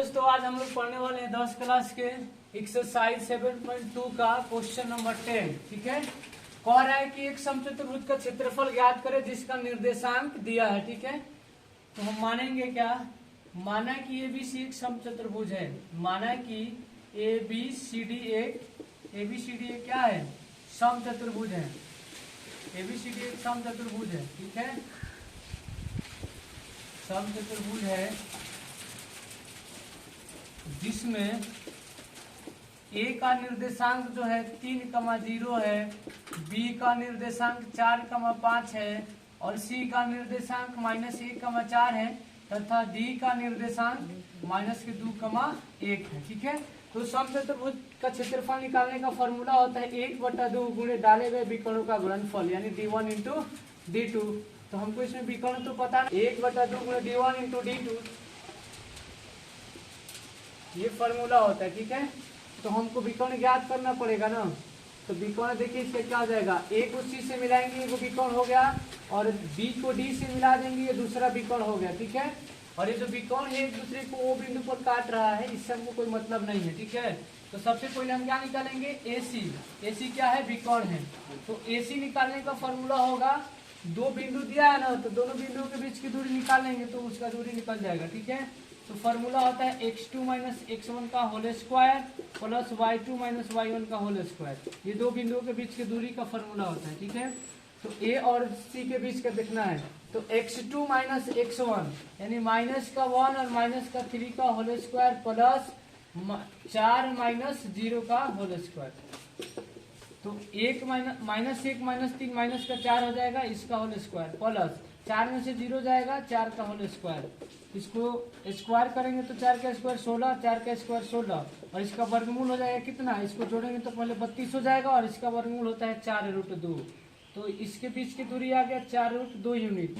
दोस्तों, आज हम लोग पढ़ने वाले हैं 10 क्लास के एक्सरसाइज 7.2 का क्वेश्चन नंबर 10। ठीक है, कह रहा है कि एक समचतुर्भुज का क्षेत्रफल ज्ञात करें जिसका निर्देशांक दिया है। ठीक है, तो हम मानेंगे क्या, माना कि एबीसी एक समचतुर्भुज है। माना कि एबीसीडी एक क्या है, समचतुर्भुज है। एबीसीडी एक समचतुर्भुज है। ठीक है, समचतुर्भुज है जिसमें ए का निर्देशांक जो है 3,0 है, बी का निर्देशांक 4,5 है और सी का निर्देशांक -1,4 है तथा डी का निर्देशांक -2,1 है। ठीक है, तो समचतुर्भुज का क्षेत्रफल निकालने का फॉर्मूला होता है 1/2 गुणे डाले गए विकर्णों का गुणनफल, यानी d1 इंटू d2। तो हमको इसमें विकर्ण तो पता है, 1/2 गुणे d1 इंटू d2 ये फॉर्मूला होता है। ठीक है, तो हमको विकर्ण ज्ञात करना पड़ेगा ना। तो विकर्ण देखिए इसका क्या हो जाएगा, ए को सी से मिलाएंगे ये विकर्ण हो गया, और बी को डी से मिला देंगे ये दूसरा विकर्ण हो गया। ठीक है, और ये जो विकर्ण है एक दूसरे को ओ बिंदु पर काट रहा है, इससे हमको कोई मतलब नहीं है। ठीक है, तो सबसे पहले हम क्या निकालेंगे, एसी। एसी क्या है, विकर्ण है। तो एसी निकालने का फॉर्मूला होगा, दो बिंदु दिया है ना, तो दोनों बिंदुओं के बीच की दूरी निकाल लेंगे तो उसका दूरी निकल जाएगा। ठीक है, तो फॉर्मूला होता है x2 - x1 का whole square plus y2 - y1 का होल स्क्वायर। ये दो बिंदुओं के बीच की दूरी का फॉर्मूला होता है। ठीक है, तो a और c के बीच का देखना है, तो x2 - x1 यानी -1 और -3 का होल स्क्वायर प्लस 4 - 0 का होल स्क्वायर। तो 1 -1 -3 -4 हो जाएगा, इसका होल स्क्वायर प्लस 4 में से 0 जाएगा, 4 का होल स्क्वायर। इसको स्क्वायर करेंगे तो 4 का स्क्वायर 16, 4 का स्क्वायर 16, और इसका वर्गमूल हो जाएगा कितना, इसको जोड़ेंगे तो पहले 32 हो जाएगा, और इसका वर्गमूल होता है 4√2। तो इसके बीच की दूरी आ गया 4√2 यूनिट।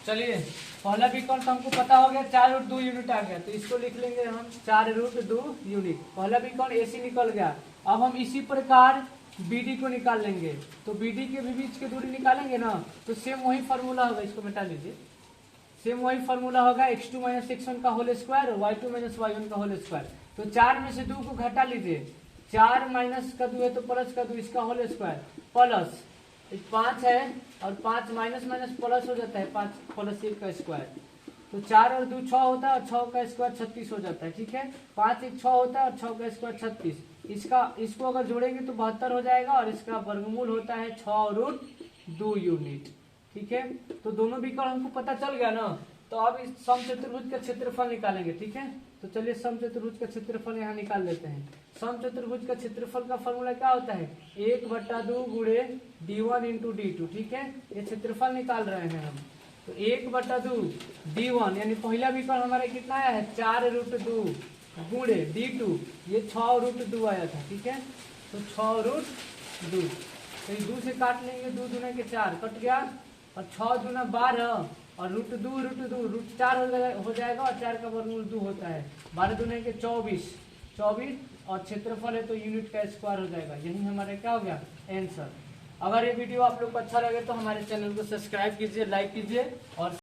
चलिए, पहला विकल्प हमको पता हो गया 4√2 यूनिट आ गया, तो इसको लिख लेंगे हम 4√2 यूनिट। पहला विकल्प एसी निकल गया। अब हम इसी प्रकार बीडी को निकाल लेंगे, तो बीडी के भी बीच की दूरी निकालेंगे ना, तो सेम वही फॉर्मूला होगा, इसको मिटा लीजिए। सेम वही फॉर्मूला होगा, x2 - x1 का होल स्क्वायर और y2 - y1 का होल स्क्वायर। तो 4 में से 2 को घटा लीजिए, 4 माइनस का 2 है तो प्लस का 2, इसका होल स्क्वायर प्लस 5 है, और 5 माइनस प्लस हो जाता है, 5 + 1 का स्क्वायर। तो 4 और 2 6 होता है, और 6 का स्क्वायर 36 हो जाता है। ठीक है, 5 1 6 होता है, और 6 का स्क्वायर 36। इसको अगर जोड़ेंगे तो 72 हो जाएगा, और इसका वर्गमूल होता है 6√2 यूनिट। ठीक है, तो दोनों विकर्ण हमको पता चल गया ना। तो अब इस समचतुर्भुज का क्षेत्रफल निकालेंगे। ठीक है, तो चलिए समचतुर्भुज का क्षेत्रफल यहाँ निकाल लेते हैं। समचतुर्भुज का क्षेत्रफल का फॉर्मूला क्या होता है, 1/2 गुणे d1 इंटू d2। ठीक है, ये क्षेत्रफल निकाल रहे हैं हम। तो 1/2 d1 यानी पहला विकर्ण हमारा कितना आया है, 4√2 गुणे d2, ये 6√2 आया था। ठीक है, तो 6√2, तो 2 से काट लेंगे, 2 दूना के 4 कट गया, और 6 दूना 12, और √2 हो जाएगा, और 4 का वर्गमूल 2 होता है। 12 दूना के 24, और क्षेत्रफल है तो यूनिट का स्क्वायर हो जाएगा। यही हमारा क्या हो गया, आंसर। अगर ये वीडियो आप लोग को अच्छा लगे तो हमारे चैनल को सब्सक्राइब कीजिए, लाइक कीजिए और